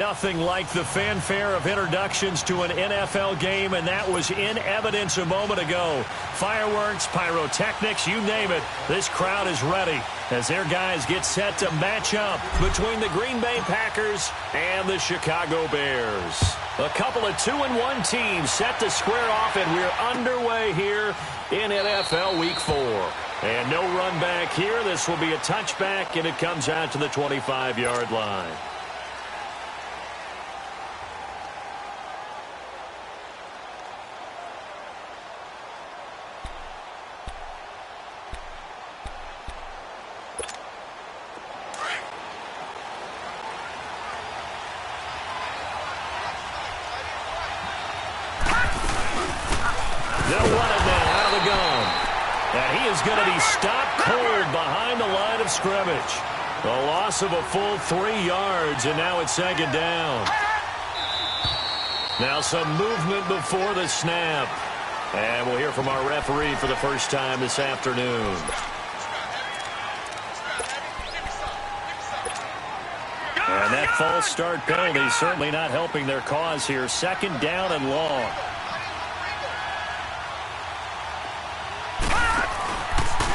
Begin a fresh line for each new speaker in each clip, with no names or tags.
Nothing like the fanfare of introductions to an NFL game, and that was in evidence a moment ago. Fireworks, pyrotechnics, you name it. This crowd is ready as their guys get set to match up between the Green Bay Packers and the Chicago Bears. A couple of 2-1 teams set to square off, and we're underway here in NFL Week 4. And no run back here. This will be a touchback, and it comes out to the 25-yard line. They'll run it now out of the gun. And he is going to be stopped cold behind the line of scrimmage. A loss of a full 3 yards, and now it's second down. Now some movement before the snap. And we'll hear from our referee for the first time this afternoon. And that false start penalty certainly not helping their cause here. Second down and long.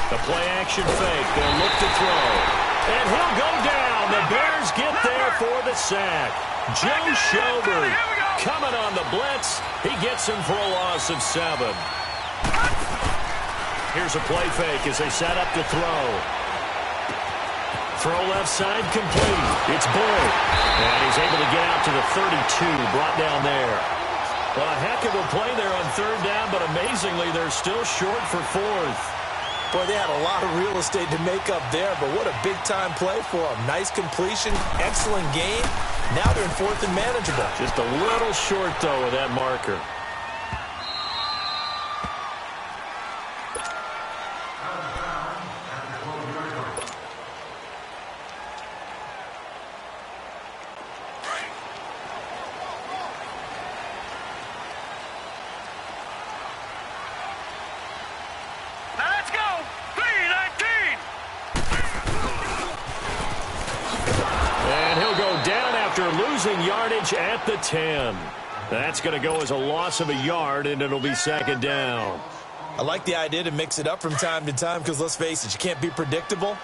The play-action fake. They'll look to throw. And he'll go down. The Bears get there for the sack. Joe Schobert coming on the blitz. He gets him for a loss of 7. Here's a play fake as they set up to throw. Throw left side complete. It's Bull. And he's able to get out to the 32. Brought down there. Well, a heck of a play there on third down, but amazingly, they're still short for fourth.
Boy, they had a lot of real estate to make up there, but what a big-time play for them. Nice completion, excellent game. Now they're in fourth and manageable.
Just a little short, though, of that marker. Yardage at the 10. That's going to go as a loss of a yard, and it'll be second down.
I like the idea to mix it up from time to time because, let's face it, you can't be predictable.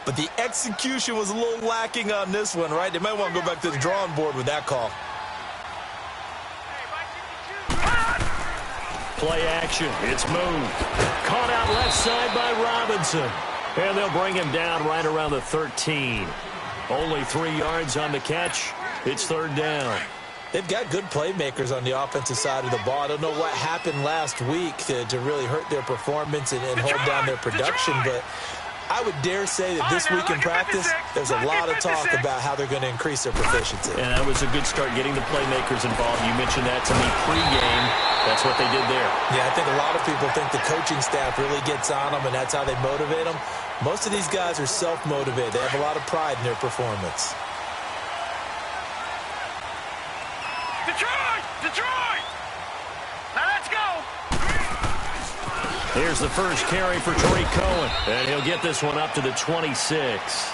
But the execution was a little lacking on this one, right? They might want to go back to the drawing board with that call.
Play action. It's moved. Caught out left side by Robinson. And they'll bring him down right around the 13. Only 3 yards on the catch. It's third down.
They've got good playmakers on the offensive side of the ball. I don't know what happened last week to really hurt their performance and hold down their production, but I would dare say that this week in practice, there's a lot of talk about how they're going to increase their proficiency.
And that was a good start, getting the playmakers involved. You mentioned that to me pregame. That's what they did there.
Yeah, I think a lot of people think the coaching staff really gets on them, and that's how they motivate them. Most of these guys are self-motivated. They have a lot of pride in their performance.
Detroit! Now let's go!
Here's the first carry for Tariq Cohen. And he'll get this one up to the 26.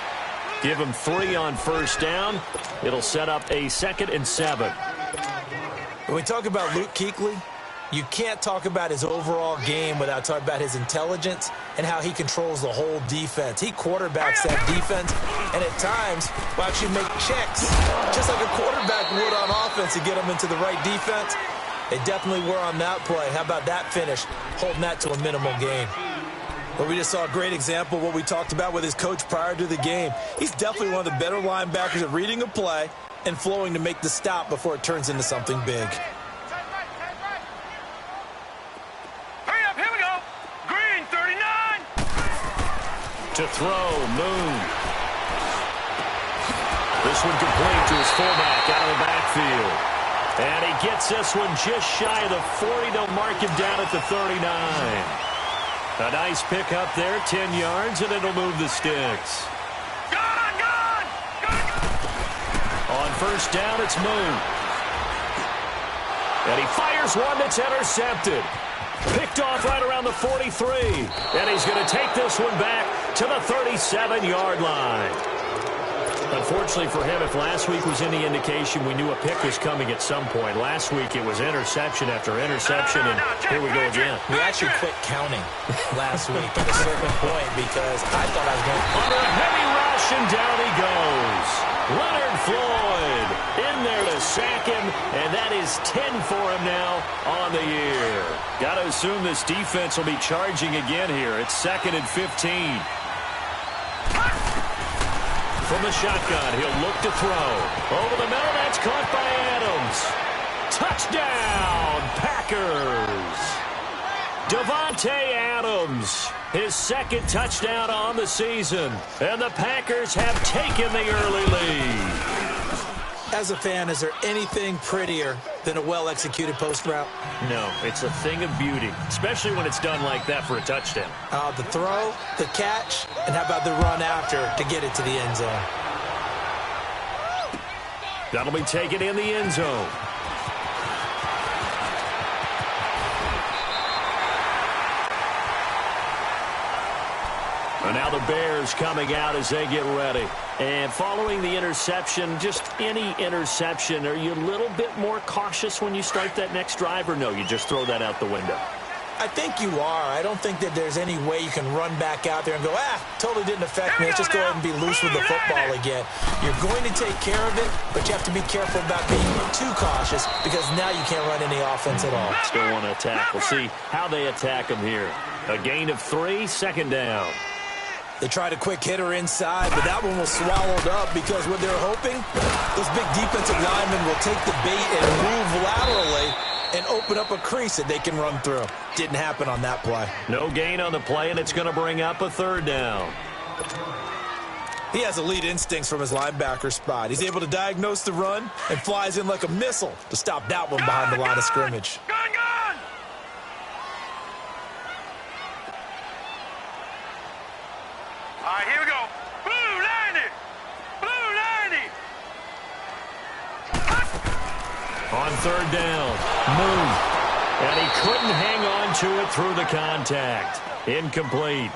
Give him 3 on first down. It'll set up a 2nd and 7.
When we talk about Luke Kuechly, you can't talk about his overall game without talking about his intelligence and how he controls the whole defense. He quarterbacks that defense and at times will actually make checks, just like a quarterback would on offense to get them into the right defense. They definitely were on that play. How about that finish, holding that to a minimal gain? But we just saw a great example of what we talked about with his coach prior to the game. He's definitely one of the better linebackers at reading a play and flowing to make the stop before it turns into something big.
To throw, Moon. This one complete to his fullback out of the backfield. And he gets this one just shy of the 40. They'll mark him down at the 39. A nice pickup there, 10 yards, and it'll move the sticks.
Gone!
On first down, it's Moon. And he fires one that's intercepted. Picked off right around the 43. And he's going to take this one back to the 37-yard line. Unfortunately for him, if last week was any indication, we knew a pick was coming at some point. Last week it was interception after interception, and here we go again.
We actually quit counting last week at a certain point because I thought I was going to...
On a heavy rush, and down he goes. Leonard Floyd in there to sack him, and that is 10 for him now on the year. Got to assume this defense will be charging again here. It's 2nd and 15. From the shotgun, he'll look to throw. Over the middle, that's caught by Adams. Touchdown, Packers. Davante Adams, his 2nd touchdown on the season. And the Packers have taken the early lead.
As a fan, is there anything prettier than a well-executed post route?
No, it's a thing of beauty, especially when it's done like that for a touchdown.
The throw, the catch, and how about the run after to get it to the end zone?
That'll be taken in the end zone. And now the Bears coming out as they get ready. And following the interception, just any interception, are you a little bit more cautious when you start that next drive, or no, you just throw that out the window?
I think you are. I don't think that there's any way you can run back out there and go, totally didn't affect me. Let's just go ahead and be loose with the football again. You're going to take care of it, but you have to be careful about being too cautious because now you can't run any offense at all.
Still want to attack. We'll see how they attack them here. A gain of 3, 2nd down.
They tried a quick hitter inside, but that one was swallowed up because what they're hoping, those big defensive linemen will take the bait and move laterally and open up a crease that they can run through. Didn't happen on that play.
No gain on the play, and it's going to bring up a 3rd down.
He has elite instincts from his linebacker spot. He's able to diagnose the run and flies in like a missile to stop that one behind the line of scrimmage.
Gun! All right, here we go. Blue 90! Blue 90!
On 3rd down, move. And he couldn't hang on to it through the contact. Incomplete.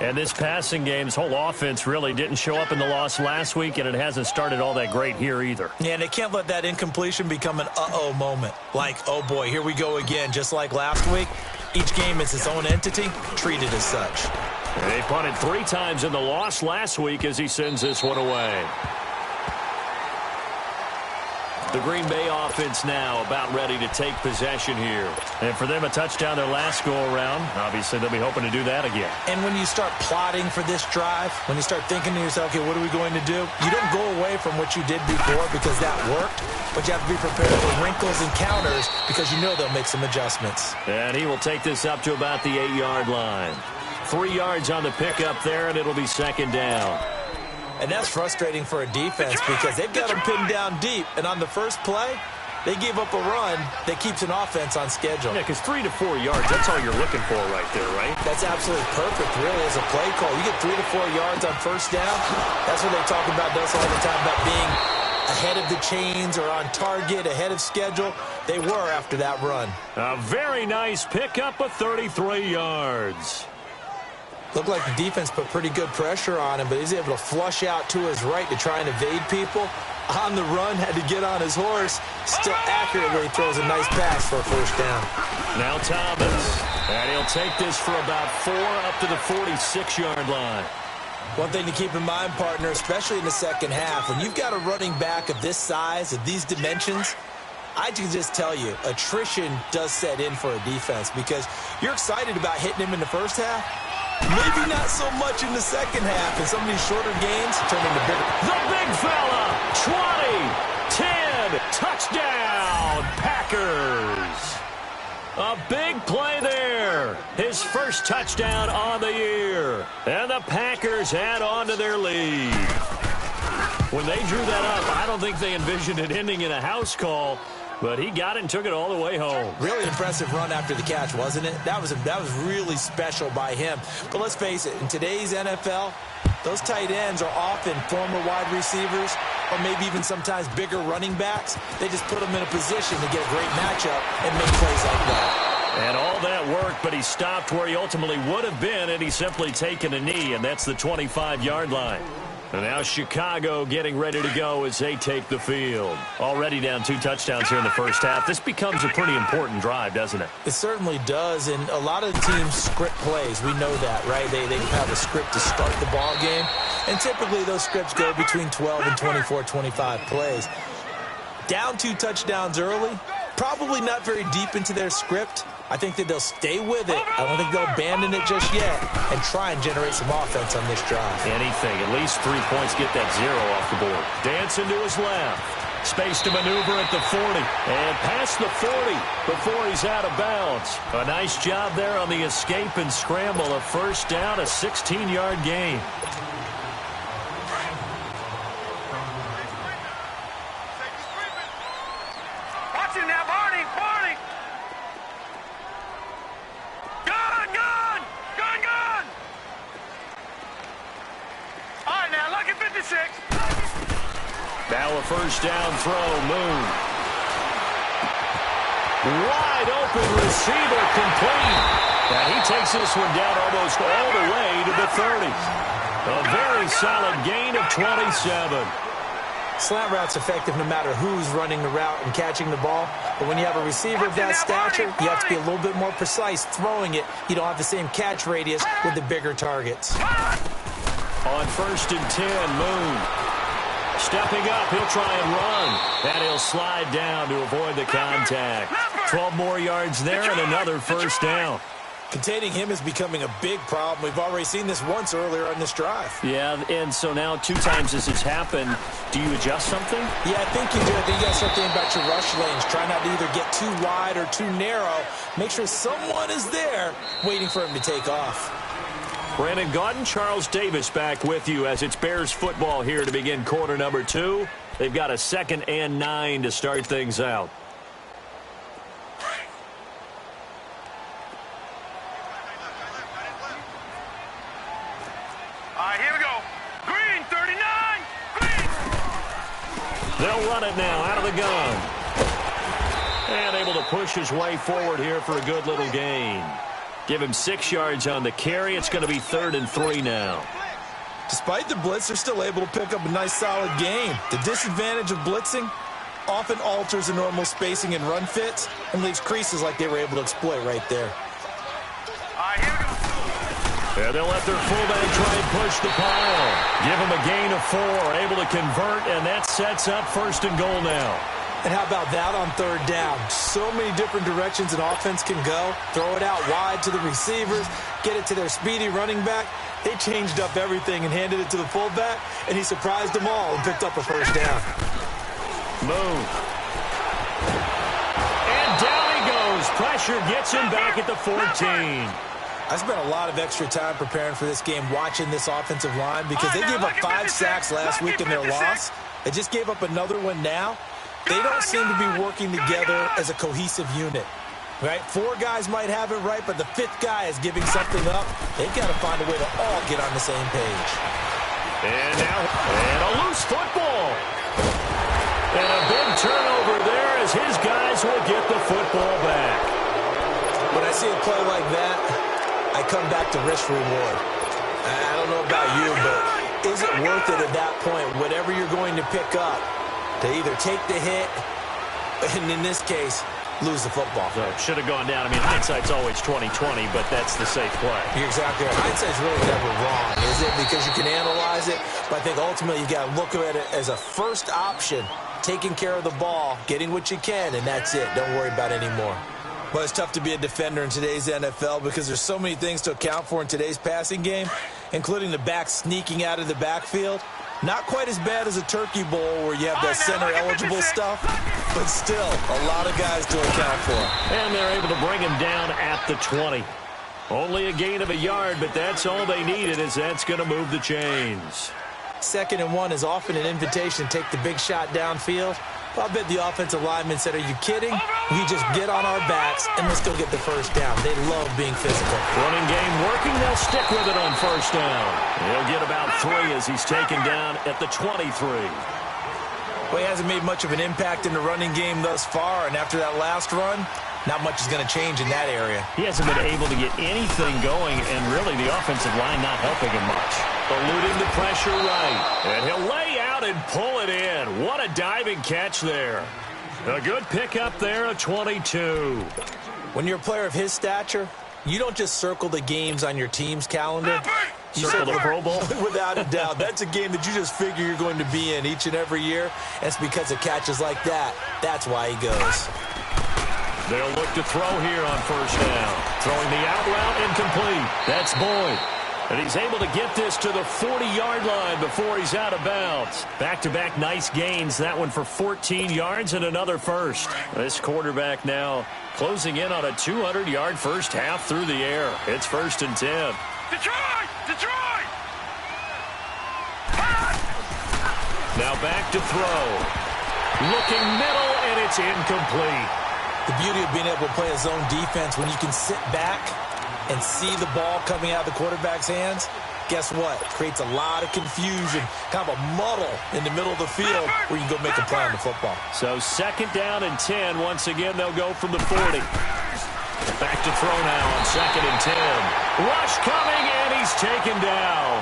And this passing game, this whole offense really didn't show up in the loss last week, and it hasn't started all that great here either.
Yeah, and they can't let that incompletion become an uh-oh moment. Like, oh boy, here we go again. Just like last week, each game is its own entity, treated as such.
They punted 3 times in the loss last week as he sends this one away. The Green Bay offense now about ready to take possession here. And for them, a touchdown their last go-around. Obviously, they'll be hoping to do that again.
And when you start plotting for this drive, when you start thinking to yourself, okay, what are we going to do? You don't go away from what you did before because that worked, but you have to be prepared for wrinkles and counters because you know they'll make some adjustments.
And he will take this up to about the 8-yard line. 3 yards on the pickup there, and it'll be 2nd down.
And that's frustrating for a defense because they've got them pinned down deep. And on the first play, they gave up a run that keeps an offense on schedule.
Yeah, because 3 to 4 yards, that's all you're looking for right there, right?
That's absolutely perfect, really, as a play call. You get 3 to 4 yards on 1st down. That's what they talk about us all the time, about being ahead of the chains or on target, ahead of schedule. They were after that run.
A very nice pickup of 33 yards.
Looked like the defense put pretty good pressure on him, but he's able to flush out to his right to try and evade people. On the run, had to get on his horse. Still accurately throws a nice pass for a 1st down.
Now Thomas, and he'll take this for about 4 up to the 46-yard line.
One thing to keep in mind, partner, especially in the second half, when you've got a running back of this size, of these dimensions, I can just tell you, attrition does set in for a defense because you're excited about hitting him in the first half. Maybe not so much in the second half, and some of these shorter games turn into bigger.
The big fella, 20, 10, touchdown, Packers. A big play there. His first touchdown on the year. And the Packers add on to their lead. When they drew that up, I don't think they envisioned it ending in a house call. But he got it and took it all the way home.
Really impressive run after the catch, wasn't it? That was really special by him. But let's face it, in today's NFL, those tight ends are often former wide receivers or maybe even sometimes bigger running backs. They just put them in a position to get a great matchup and make plays like that.
And all that worked, but he stopped where he ultimately would have been, and he's simply taken a knee, and that's the 25-yard line. And now Chicago getting ready to go as they take the field. Already down 2 touchdowns here in the first half. This becomes a pretty important drive, doesn't it?
It certainly does, and a lot of teams script plays. We know that, right? They have a script to start the ball game, and typically those scripts go between 12 and 24, 25 plays. Down 2 touchdowns early, probably not very deep into their script. I think that they'll stay with it. I don't think they'll abandon it just yet and try and generate some offense on this drive.
Anything. At least 3 points, get that 0 off the board. Dancing to his left. Space to maneuver at the 40. And past the 40 before he's out of bounds. A nice job there on the escape and scramble. A first down, a 16-yard gain. Now a first down throw, Moon. Wide open receiver complete. And he takes this one down almost all the way to the 30. A very solid gain of 27.
Slant route's effective no matter who's running the route and catching the ball. But when you have a receiver of that stature, you have to be a little bit more precise throwing it. You don't have the same catch radius with the bigger targets.
On first and 10, Moon. Stepping up, he'll try and run. And he'll slide down to avoid the contact. 12 more yards there and another first down.
Containing him is becoming a big problem. We've already seen this once earlier on this drive.
Yeah, and so now 2 times this has happened. Do you adjust something?
Yeah, I think you do. I think you got to start thinking about your rush lanes. Try not to either get too wide or too narrow. Make sure someone is there waiting for him to take off.
Brandon Gaudin, Charles Davis back with you as it's Bears football here to begin quarter number 2. They've got a 2nd and 9 to start things out.
All right, here we go. Green, 39. Green.
They'll run it now out of the gun. And able to push his way forward here for a good little gain. Give him 6 yards on the carry. It's going to be 3rd and 3 now.
Despite the blitz, they're still able to pick up a nice, solid gain. The disadvantage of blitzing often alters the normal spacing and run fits and leaves creases like they were able to exploit right there.
All right, here we go.
And they'll let their fullback try and push the pile. Give him a gain of 4, able to convert, and that sets up 1st and goal now.
And how about that on 3rd down? So many different directions an offense can go. Throw it out wide to the receivers, get it to their speedy running back. They changed up everything and handed it to the fullback, and he surprised them all and picked up a first down.
Moon. And down he goes. Pressure gets him back at the 14.
I spent a lot of extra time preparing for this game watching this offensive line because they gave up 5 sacks last week in their loss. They just gave up another one now. They don't seem to be working together as a cohesive unit, right? 4 guys might have it right, but the 5th guy is giving something up. They've got to find a way to all get on the same page.
And now, a loose football. And a big turnover there as his guys will get the football back.
When I see a play like that, I come back to risk reward. I don't know about you, but is it worth it at that point, whatever you're going to pick up, to either take the hit, and in this case, lose the football?
So should have gone down. I mean, hindsight's always 20/20, but that's the safe play.
You're exactly right. Hindsight's really never wrong, is it? Because you can analyze it, but I think ultimately you got to look at it as a first option, taking care of the ball, getting what you can, and that's it. Don't worry about it anymore. Well, it's tough to be a defender in today's NFL because there's so many things to account for in today's passing game, including the back sneaking out of the backfield. Not quite as bad as a turkey bowl where you have that center-eligible stuff, but still a lot of guys to account for.
And they're able to bring him down at the 20. Only a gain of a yard, but that's all they needed, as that's going to move the chains.
2nd and 1 is often an invitation to take the big shot downfield. Well, I bet the offensive lineman said, are you kidding? We just get on our backs and let's go get the first down. They love being physical.
Running game working. They'll stick with it on first down. He'll get about 3 as he's taken down at the 23.
Well, he hasn't made much of an impact in the running game thus far, and after that last run, not much is going to change in that area.
He hasn't been able to get anything going, and really the offensive line not helping him much. Eluding the pressure right. And he'll lay out and pull it in. What a diving catch there. A good pickup there, a 22.
When you're a player of his stature, you don't just circle the games on your team's calendar. You
circle the Pro Bowl?
Without a doubt. That's a game that you just figure you're going to be in each and every year. And it's because of catches like that. That's why he goes.
They'll look to throw here on first down. Throwing the out route incomplete. That's Boyd. And he's able to get this to the 40-yard line before he's out of bounds. Back-to-back nice gains. That one for 14 yards and another first. This quarterback now closing in on a 200-yard first half through the air. It's 1st and 10.
Detroit! Detroit!
Now back to throw. Looking middle, and it's incomplete.
The beauty of being able to play a zone defense when you can sit back and see the ball coming out of the quarterback's hands, guess what? Creates a lot of confusion, kind of a muddle in the middle of the field where you can go make a play on the football.
So 2nd down and 10. Once again, they'll go from the 40. Back to throw now on 2nd and 10. Rush coming, and he's taken down.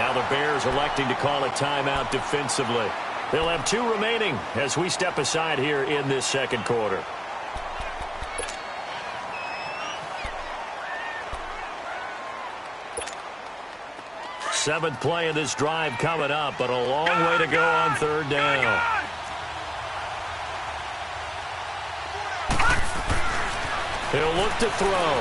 Now the Bears electing to call a timeout defensively. They'll have 2 remaining as we step aside here in this second quarter. Seventh play of this drive coming up, but a long way to go on 3rd down. He'll look to throw.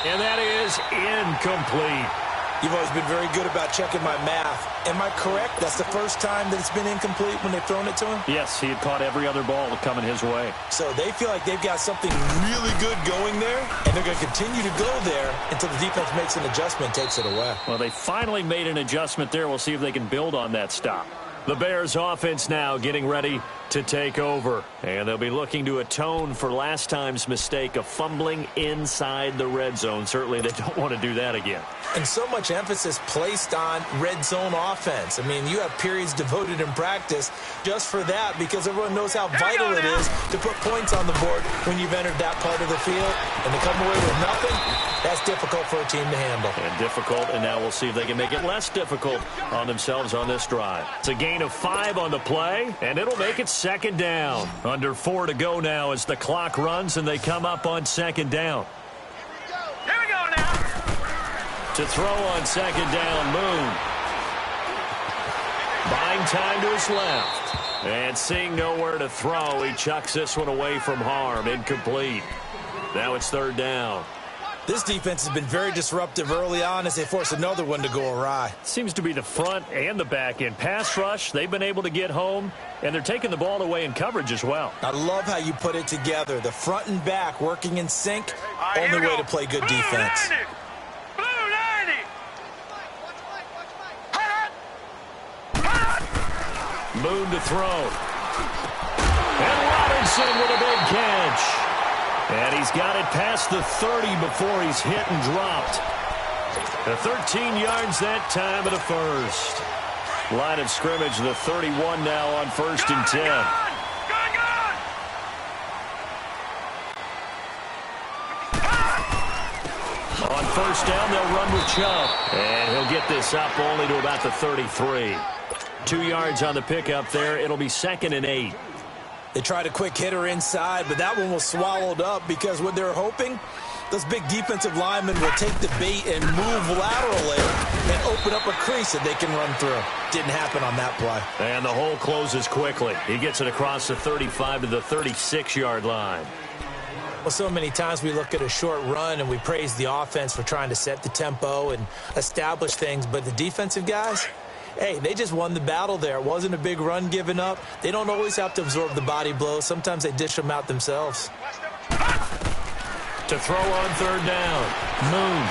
And that is incomplete.
You've always been very good about checking my math. Am I correct? That's the first time that it's been incomplete when they've thrown it to him?
Yes, he had caught every other ball coming his way.
So they feel like they've got something really good going there, and they're going to continue to go there until the defense makes an adjustment and takes it away.
Well, they finally made an adjustment there. We'll see if they can build on that stop. The Bears offense now getting ready to take over. And they'll be looking to atone for last time's mistake of fumbling inside the red zone. Certainly they don't want to do that again.
And so much emphasis placed on red zone offense. I mean, you have periods devoted in practice just for that because everyone knows how vital it is to put points on the board when you've entered that part of the field. And to come away with nothing, that's difficult for a team to handle.
And difficult, and now we'll see if they can make it less difficult on themselves on this drive. It's a gain of 5 on the play, and it'll make it 2nd down. Under 4 to go now as the clock runs, and they come up on 2nd down.
Here we go now.
To throw on 2nd down, Moon. Buying time to his left. And seeing nowhere to throw, he chucks this one away from harm. Incomplete. Now it's 3rd down.
This defense has been very disruptive early on as they force another one to go awry.
Seems to be the front and the back end. Pass rush, they've been able to get home, and they're taking the ball away in coverage as well.
I love how you put it together. The front and back working in sync, only way to play good defense.
Blue 90.
Moon to throw. And Robinson with a big catch. And he's got it past the 30 before he's hit and dropped. 13 yards that time of the first. Line of scrimmage, the 31 now on 1st and 10. On 1st down, they'll run with Chubb. And he'll get this up only to about the 33. 2 yards on the pickup there. It'll be 2nd and 8.
They tried a quick hitter inside, but that one was swallowed up because what they're hoping, those big defensive linemen will take the bait and move laterally and open up a crease that they can run through. Didn't happen on that play.
And the hole closes quickly. He gets it across the 35 to the 36-yard line.
Well, so many times we look at a short run and we praise the offense for trying to set the tempo and establish things, but the defensive guys, hey, they just won the battle there. It wasn't a big run given up. They don't always have to absorb the body blows. Sometimes they dish them out themselves.
To throw on 3rd down, Moon.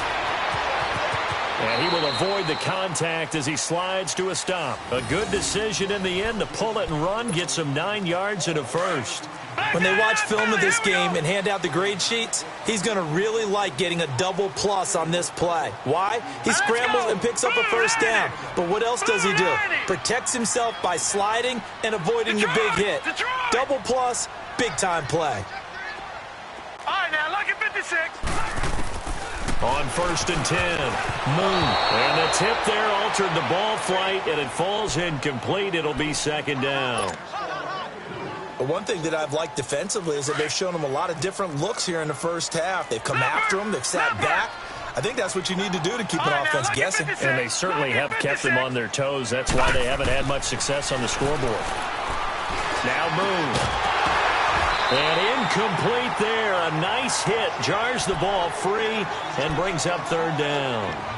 And he will avoid the contact as he slides to a stop. A good decision in the end to pull it and run, gets him 9 yards and a first.
When they watch film of this game and hand out the grade sheets, he's going to really like getting a double plus on this play. Why? He scrambles and picks up a first down. But what else does he do? Protects himself by sliding and avoiding the big hit. Double plus Big-time play.
All right, now, lucky 56.
On 1st and 10, Moon. And the tip there altered the ball flight, and it falls incomplete. It'll be 2nd down.
But one thing that I've liked defensively is that they've shown him a lot of different looks here in the first half. They've come after him. They've sat back. I think that's what you need to do to keep an offense guessing.
And they certainly have kept them on their toes. That's why they haven't had much success on the scoreboard. Now Moon. And incomplete there. A nice hit. Jars the ball free and brings up 3rd down.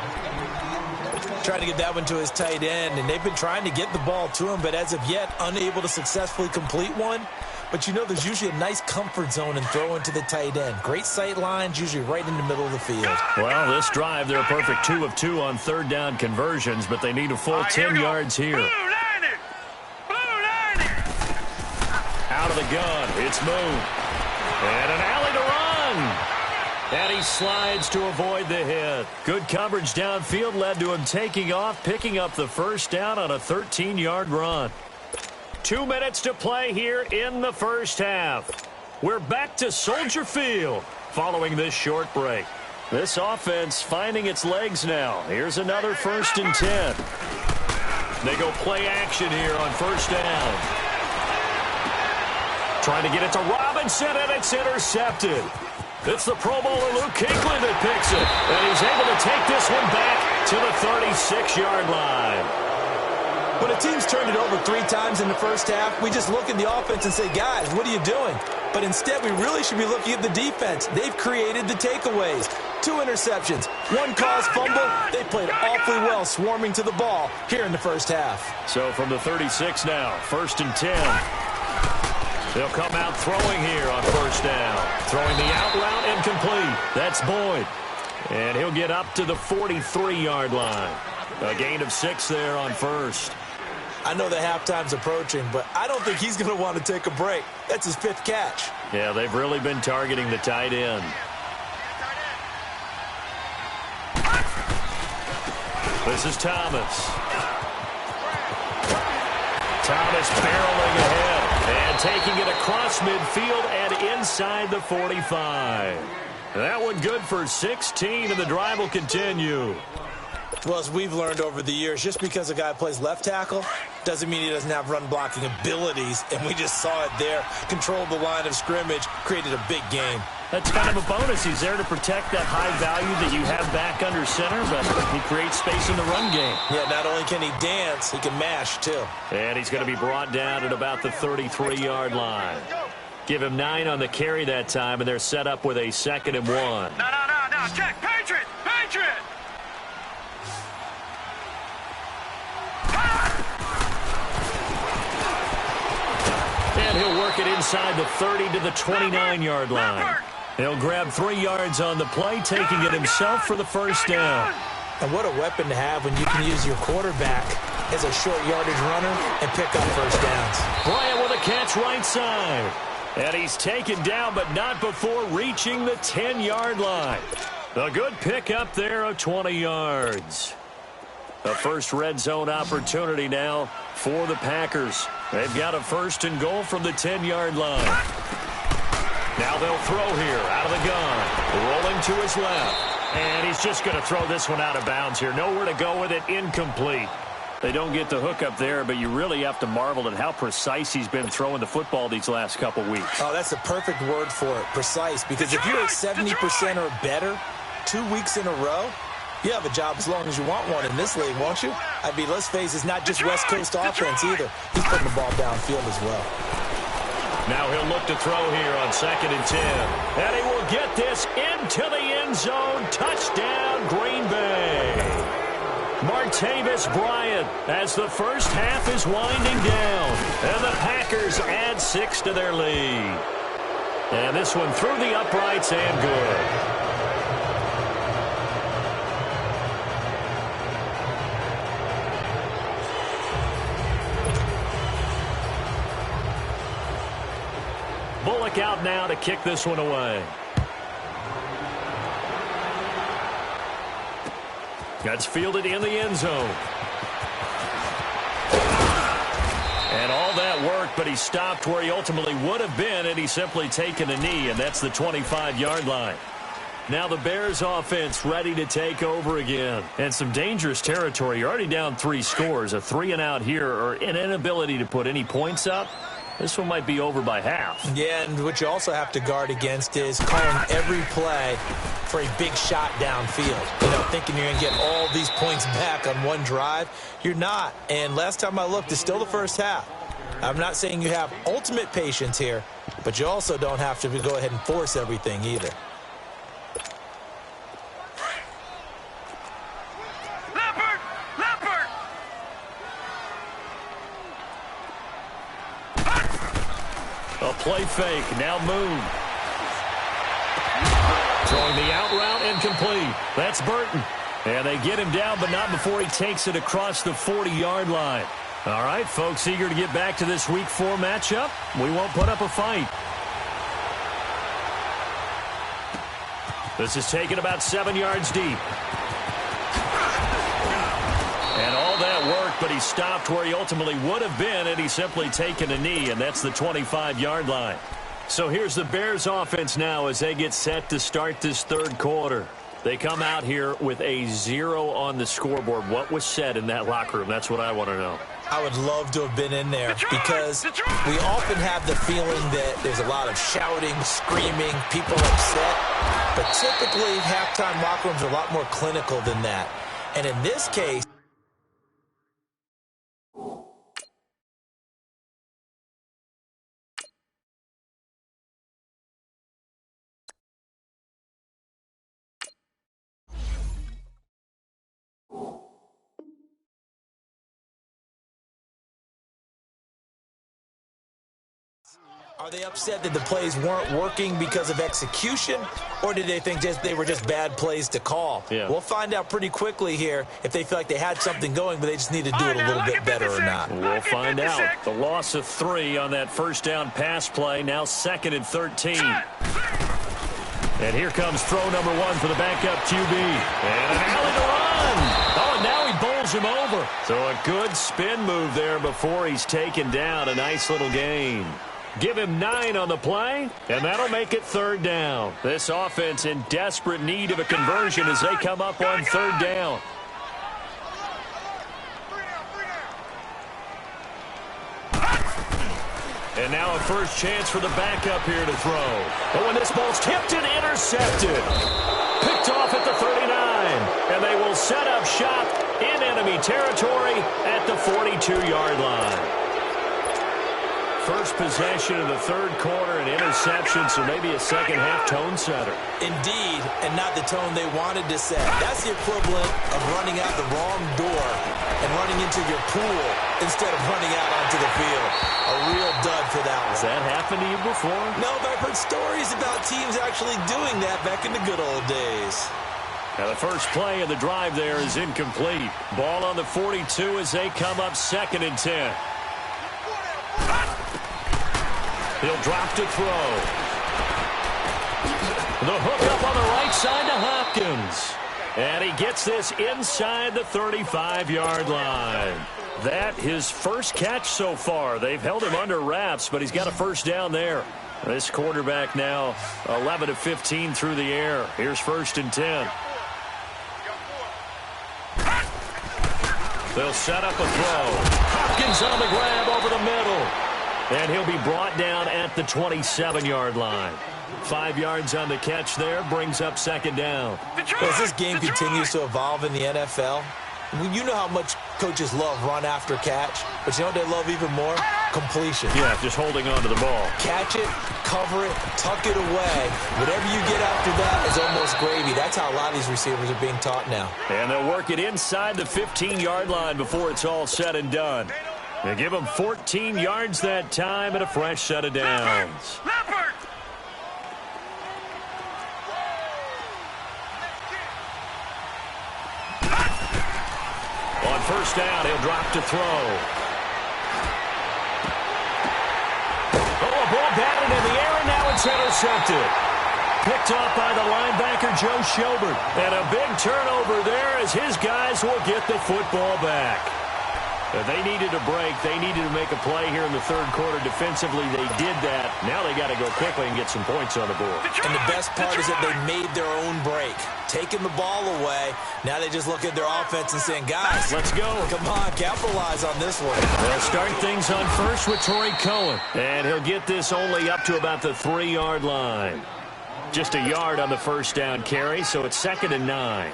Trying to get that one to his tight end, and they've been trying to get the ball to him, but as of yet, unable to successfully complete one. But you know there's usually a nice comfort zone in throwing to the tight end. Great sight lines, usually right in the middle of the field.
Well, this drive, they're a perfect 2 of 2 on 3rd down conversions, but they need a full 10 yards here. Out of the gun, it's Moon. And an alley to run. And he slides to avoid the hit. Good coverage downfield led to him taking off, picking up the 1st down on a 13-yard run. 2 minutes to play here in the first half. We're back to Soldier Field following this short break. This offense finding its legs now. Here's another 1st and 10. They go play action here on 1st down. Trying to get it to Robinson, and it's intercepted. It's the Pro Bowler Luke Kuechly that picks it. And he's able to take this one back to the 36-yard line.
When a team's turned it over 3 times in the first half, we just look at the offense and say, guys, what are you doing? But instead, we really should be looking at the defense. They've created the takeaways. 2 interceptions, 1 caused fumble. They played awfully well swarming to the ball here in the first half.
So from the 36 now, 1st and 10. They'll come out throwing here on 1st down. Throwing the out route incomplete. That's Boyd. And he'll get up to the 43-yard line. A gain of 6 there on 1st.
I know the halftime's approaching, but I don't think he's going to want to take a break. That's his 5th catch.
Yeah, they've really been targeting the tight end. This is Thomas. Thomas barreling ahead and taking it across midfield and inside the 45. That one good for 16, and the drive will continue.
Well, as we've learned over the years, just because a guy plays left tackle doesn't mean he doesn't have run-blocking abilities, and we just saw it there. Controlled the line of scrimmage, created a big game.
That's kind of a bonus. He's there to protect that high value that you have back under center, but he creates space in the run game.
Yeah, not only can he dance, he can mash, too.
And he's going to be brought down at about the 33-yard line. Give him 9 on the carry that time, and they're set up with a 2nd and 1.
No, check, Patriot!
And he'll work it inside the 30 to the 29-yard line. He'll grab 3 yards on the play, taking it himself for the 1st down.
And what a weapon to have when you can use your quarterback as a short yardage runner and pick up 1st downs.
Bryant with a catch right side. And he's taken down, but not before reaching the 10-yard line. A good pickup there of 20 yards. The first red zone opportunity now for the Packers. They've got a 1st and goal from the 10-yard line. Now they'll throw here out of the gun. Rolling to his left. And he's just going to throw this one out of bounds here. Nowhere to go with it. Incomplete. They don't get the hook up there, but you really have to marvel at how precise he's been throwing the football these last couple weeks.
Oh, that's the perfect word for it, precise. Because if you're at 70% or better 2 weeks in a row, you have a job as long as you want one in this league, won't you? I mean, let's face it, it's not just West Coast offense either. He's putting the ball downfield as well.
Now he'll look to throw here on 2nd and 10. And he will get this into the end zone. Touchdown, Green Bay. Martavis Bryant as the first half is winding down. And the Packers add 6 to their lead. And this one through the uprights and good. Bullock out now to kick this one away. That's fielded in the end zone. And all that work, but he stopped where he ultimately would have been, and he's simply taken a knee, and that's the 25-yard line. Now the Bears offense ready to take over again. And some dangerous territory. You're already down 3 scores. A 3-and-out here, or an inability to put any points up. This one might be over by half.
Yeah, and what you also have to guard against is calling every play for a big shot downfield. You know, thinking you're going to get all these points back on one drive. You're not. And last time I looked, it's still the first half. I'm not saying you have ultimate patience here, but you also don't have to go ahead and force everything either.
A play fake, now Moon. Throwing the out route, incomplete. That's Burton. And they get him down, but not before he takes it across the 40-yard line. All right, folks, eager to get back to this Week 4 matchup. We won't put up a fight. This is taken about 7 yards deep. And all that work, but he stopped where he ultimately would have been, and he's simply taken a knee, and that's the 25-yard line. So here's the Bears offense now as they get set to start this third quarter. They come out here with a 0 on the scoreboard. What was said in that locker room? That's what I want to know.
I would love to have been in there because we often have the feeling that there's a lot of shouting, screaming, people upset. But typically, halftime locker rooms are a lot more clinical than that. And in this case, are they upset that the plays weren't working because of execution, or did they think they were just bad plays to call?
Yeah.
We'll find out pretty quickly here if they feel like they had something going, but they just need to do it a little bit better or not.
We'll find out. The loss of 3 on that first down pass play, now 2nd and 13. And here comes throw number 1 for the backup QB. And an alley to run. Oh, and now he bowls him over. So a good spin move there before he's taken down. A nice little gain. Give him 9 on the play, and that'll make it 3rd down. This offense in desperate need of a conversion as they come up on 3rd down. And now a first chance for the backup here to throw. But when this ball's tipped and intercepted. Picked off at the 39. And they will set up shop in enemy territory at the 42-yard line. First possession of the third quarter, an interception, so maybe a second-half tone setter.
Indeed, and not the tone they wanted to set. That's the equivalent of running out the wrong door and running into your pool instead of running out onto the field. A real dud for that one.
Has that happened to you before?
No, but I've heard stories about teams actually doing that back in the good old days.
Now the first play of the drive there is incomplete. Ball on the 42 as they come up 2nd and 10. He'll drop to throw. The hook up on the right side to Hopkins. And he gets this inside the 35-yard line. That his first catch so far. They've held him under wraps, but he's got a first down there. This quarterback now 11 of 15 through the air. Here's 1st and 10. They'll set up a throw. Hopkins on the grab over the middle. And he'll be brought down at the 27-yard line. 5 yards on the catch there, brings up 2nd down.
As this game continues to evolve in the NFL, you know how much coaches love run after catch, but you know what they love even more? Completion.
Yeah, just holding on to the ball.
Catch it, cover it, tuck it away. Whatever you get after that is almost gravy. That's how a lot of these receivers are being taught now.
And they'll work it inside the 15-yard line before it's all said and done. They give him 14 yards that time and a fresh set of downs. On first down, he'll drop to throw. Oh, a ball batted in the air, and now it's intercepted. Picked off by the linebacker, Joe Schobert. And a big turnover there as his guys will get the football back. They needed a break. They needed to make a play here in the third quarter. Defensively, they did that. Now they got to go quickly and get some points on the board.
And the best part is that they made their own break. Taking the ball away. Now they just look at their offense and saying, guys,
let's go.
Come on, capitalize on this one.
They'll start things on first with Torrey Cohen. And he'll get this only up to about the 3-yard line. Just a yard on the first down carry, so it's 2nd and 9.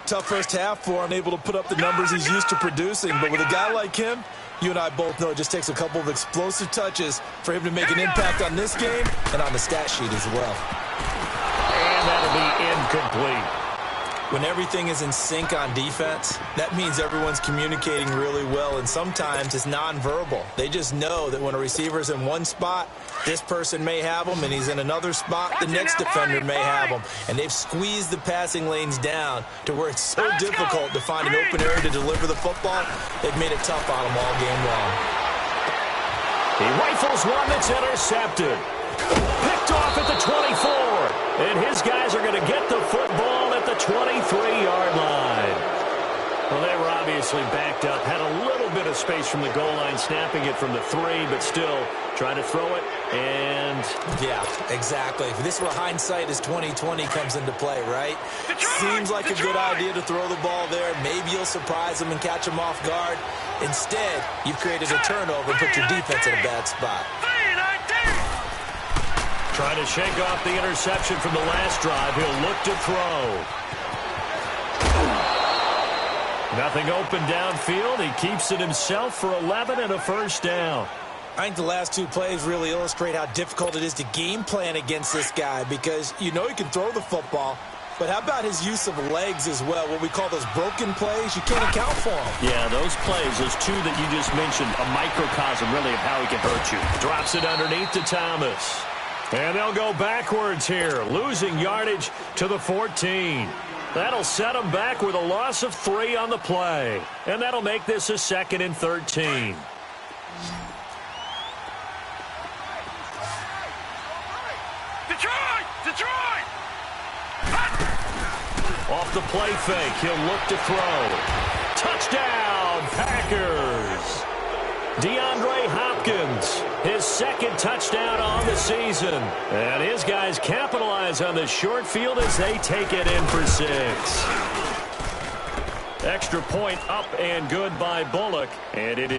Tough first half for unable to put up the numbers he's used to producing. But with a guy like him, you and I both know it just takes a couple of explosive touches for him to make an impact on this game and on the stat sheet as well.
And that'll be incomplete.
When everything is in sync on defense, that means everyone's communicating really well, and sometimes it's nonverbal. They just know that when a receiver's in one spot, this person may have him, and he's in another spot, the next defender may have him. And they've squeezed the passing lanes down to where it's so difficult to find an open area to deliver the football. They've made it tough on him all game long.
He rifles one that's intercepted. Picked off at the 24. And his guys are going to get the football at the 23-yard line. Well, they were obviously backed up. Had a little bit of space from the goal line, snapping it from the 3, but still trying to throw it. And
yeah, exactly. This is where hindsight is 20/20 comes into play, right? Seems like a good idea to throw the ball there. Maybe you'll surprise them and catch them off guard. Instead, you've created a turnover and put your defense in a bad spot.
Trying to shake off the interception from the last drive. He'll look to throw. Nothing open downfield. He keeps it himself for 11 and a first down.
I think the last 2 plays really illustrate how difficult it is to game plan against this guy, because you know he can throw the football, but how about his use of legs as well? What we call those broken plays, you can't account for them.
Yeah, those plays, those 2 that you just mentioned, a microcosm really of how he can hurt you. Drops it underneath to Thomas. And they'll go backwards here, losing yardage to the 14. That'll set them back with a loss of 3 on the play. And that'll make this a 2nd and 13.
Detroit!
Off the play fake, he'll look to throw. Touchdown, Packers! DeAndre Hopkins, his 2nd touchdown on the season. And his guys capitalize on the short field as they take it in for 6. Extra point up and good by Bullock. And it is